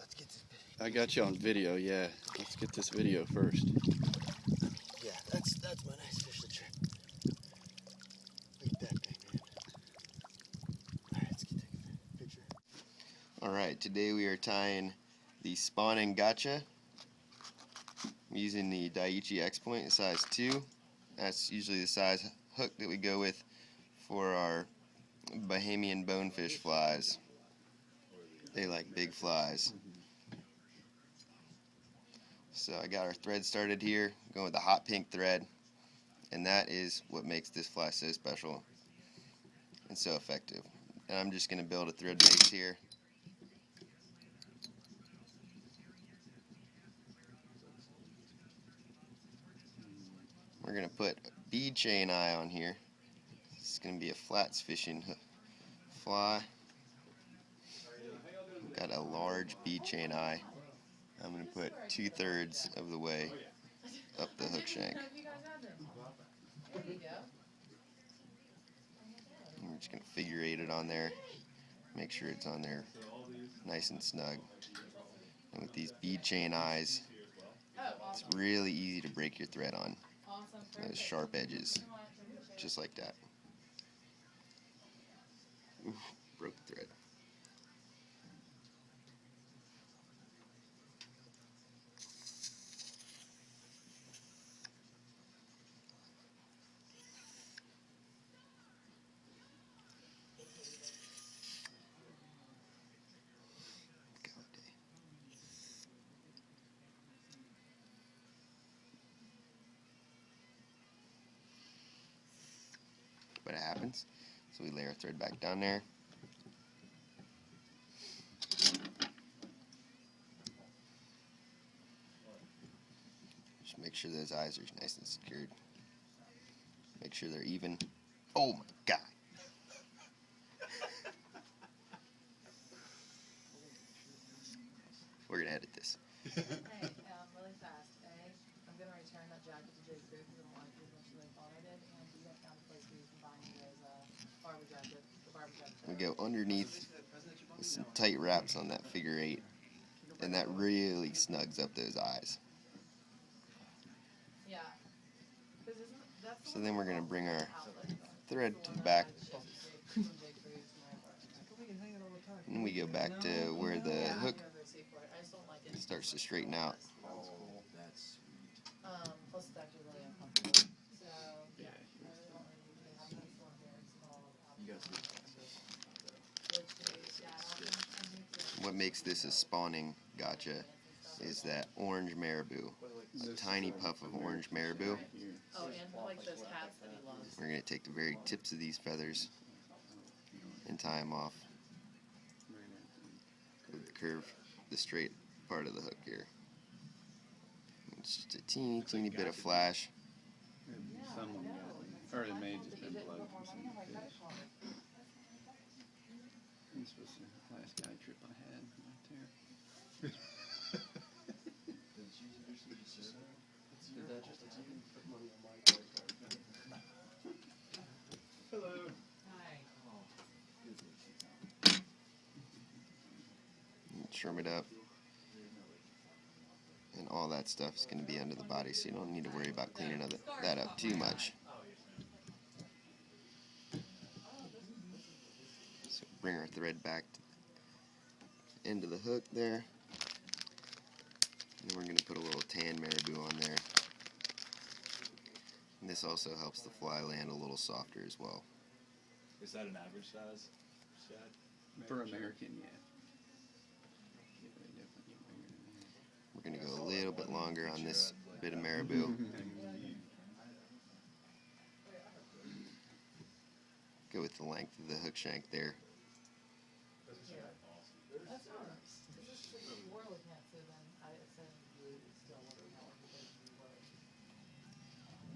let's get this video. I got you on video, yeah. Let's get this video first. Yeah, that's my nice fish of the trip. Look at that thing, man. Alright, let's get a picture. Alright, today we are tying the spawning gotcha. I'm using the Daiichi X Point size 2. That's usually the size hook that we go with for our Bahamian bonefish flies. They like big flies. So I got our thread started here, going with the hot pink thread, and that is what makes this fly so special and so effective. And I'm just going to build a thread base here. We're going to put a bead chain eye on here. It's going to be a flats fishing fly. Got a large bead chain eye. I'm going to put 2/3 of the way up the hook shank. I'm just going to figure eight it on there. Make sure it's on there nice and snug. And with these bead chain eyes, it's really easy to break your thread on. Those sharp edges, just like that. Oof, broke the thread. But it happens. So we lay our thread back down there. Just make sure those eyes are nice and secured. Make sure they're even. Oh my God! We're gonna edit this. Hey, really fast. I'm gonna return that jacket to Jay's booth because I don't like it as much as I thought I did. And you have found a place where you can buy me those barber jackets. The barber jackets. We go underneath with some tight wraps on that figure eight, and that really snugs up those eyes. Yeah. So then we're gonna bring our thread to the back, and we go back to where the hook starts to straighten out. Plus it's actually really uncomfortable. So, yeah. What makes this a spawning gotcha is that orange marabou, a tiny puff of orange marabou. Oh, and like those hats that he loves. We're going to take the very tips of these feathers and tie them off with the curve, the straight part of the hook here. It's just a teeny bit of flash. Some of them, or it may have just been blood from some of the fish. This was the last guy trip I had right there. Hello. Hi. Trim it up. And all that stuff is going to be under the body, so you don't need to worry about cleaning that up too much. So bring our thread back to the end of the hook there. And then we're going to put a little tan marabou on there. And this also helps the fly land a little softer as well. Is that an average size shad? For American, yeah. We're going to go a little bit longer on this bit of marabou. Go with the length of the hook shank there.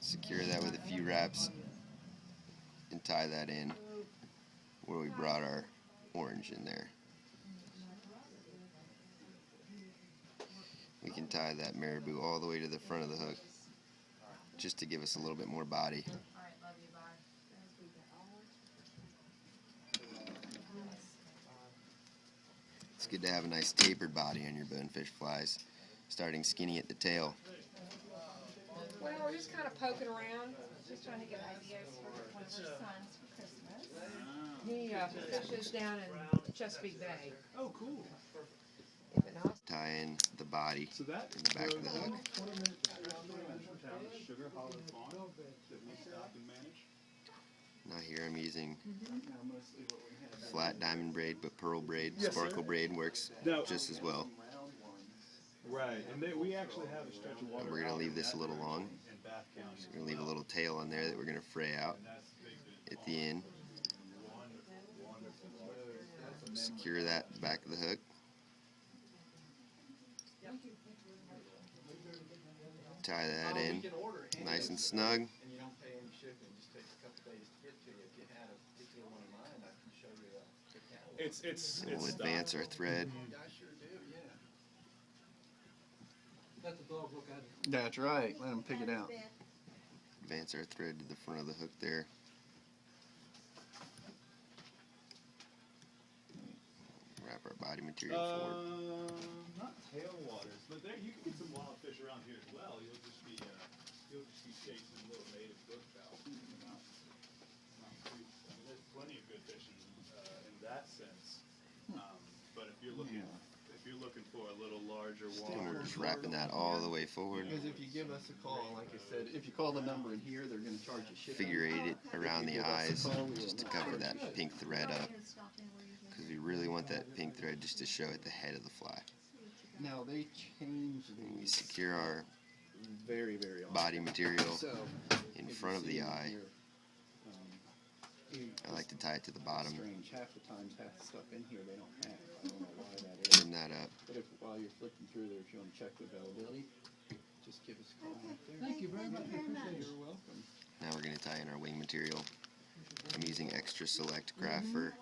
Secure that with a few wraps and tie that in where we brought our orange in there. We can tie that marabou all the way to the front of the hook just to give us a little bit more body. It's good to have a nice tapered body on your bonefish flies, starting skinny at the tail. Well, we're just kind of poking around, just trying to get ideas for one of our sons for Christmas. He fishes down in Chesapeake Bay. Oh, cool. Tie in the body So that in the back of the hook. Sugar Hollow Farm that we stock and manage. Now here I'm using flat diamond braid, but pearl braid, Yes, sparkle sir. braid works No. just as well. Right, and we actually have a stretch of water. And we're going to leave this a little long. In Bath County. So we're going to leave a little tail on there that we're going to fray out at the end. Secure that back of the hook. Tie that in nice and snug. And you don't pay any shipping. It just takes a couple days to get to you. If you had a particular one in mind, I can show you the catalog. And we'll advance our thread. I sure do, yeah. Let the dog look at it. That's right. Let him pick it out. Advance our thread to the front of the hook there. Wrap our body material forward. Not tailwaters, but there you can get some wild fish around here as well. You'll just be chasing little native brooktrout. Not too, I mean, there's plenty of good fish in that sense. But if you're looking for a little larger And water, we're just wrapping that all the way forward. Because if you give us a call, like I said, if you call the number in here, they're going to charge you shipping. Figure eight it around the eyes just to cover that pink thread up. Because we really want that pink thread just to show at the head of the fly. Now they change And we these secure our very, very often. body material So in if you front of see the in eye. here, I like to tie it to the bottom. strange. Half the times, half the stuff in here they don't have. I don't know why that is. Trim that up. But if while you're flicking through there, if you want to check the availability, just give us a call right there. Thank you very much. You're welcome. Now we're going to tie in our wing material. I'm using extra select craft fur.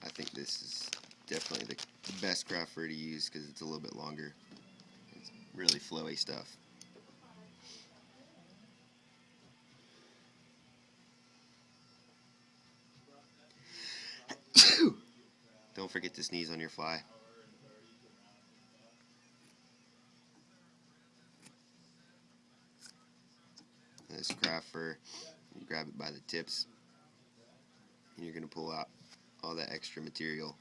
I think this is definitely the best craft fur to use because it's a little bit longer. It's really flowy stuff. Don't forget to sneeze on your fly. This craft fur, you grab it by the tips, and you're going to pull out all that extra material.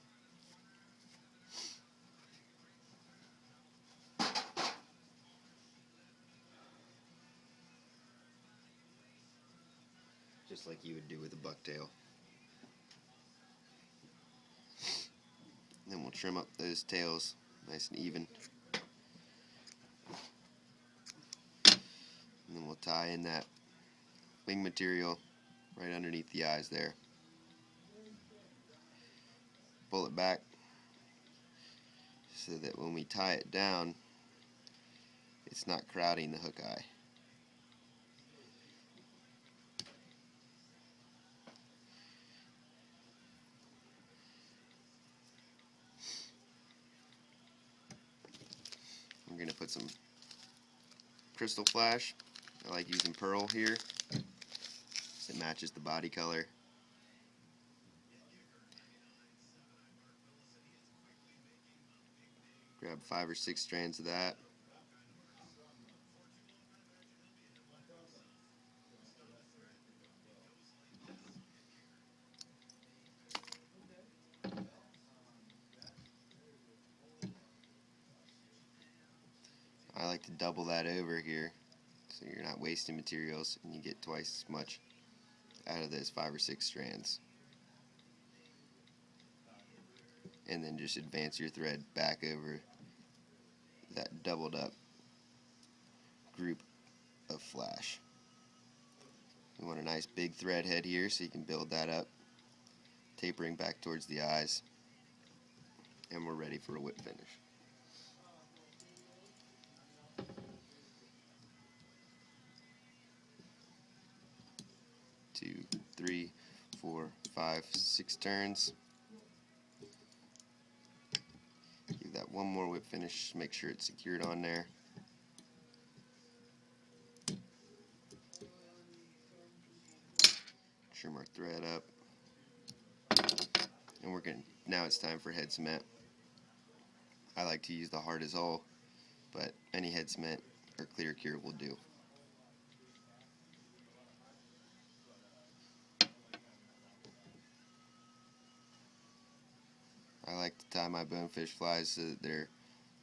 Just like you would do with a bucktail. Then we'll trim up those tails nice and even. And then we'll tie in that wing material right underneath the eyes there. Pull it back so that when we tie it down, it's not crowding the hook eye. I'm going to put some crystal flash. I like using pearl here because it matches the body color. Grab 5 or 6 strands of that. I like to double that over here so you're not wasting materials and you get twice as much out of those 5 or 6 strands. And then just advance your thread back over that doubled up group of flash. You want a nice big thread head here so you can build that up, tapering back towards the eyes, and we're ready for a whip finish. 2, 3, 4, 5, 6 turns. Give that one more whip finish, make sure it's secured on there. Trim our thread up. And now it's time for head cement. I like to use the hardest hull, but any head cement or clear cure will do. I like to tie my bonefish flies so that they're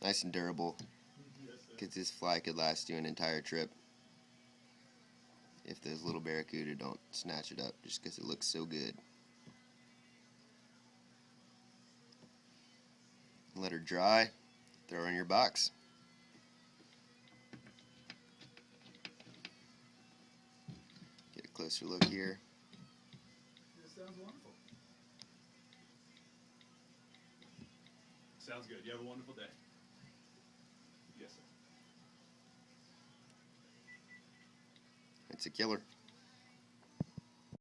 nice and durable, because this fly could last you an entire trip if those little barracuda don't snatch it up just because it looks so good. Let her dry, throw her in your box. Get a closer look here. This sounds wonderful. Sounds good. You have a wonderful day. Yes, sir. It's a killer.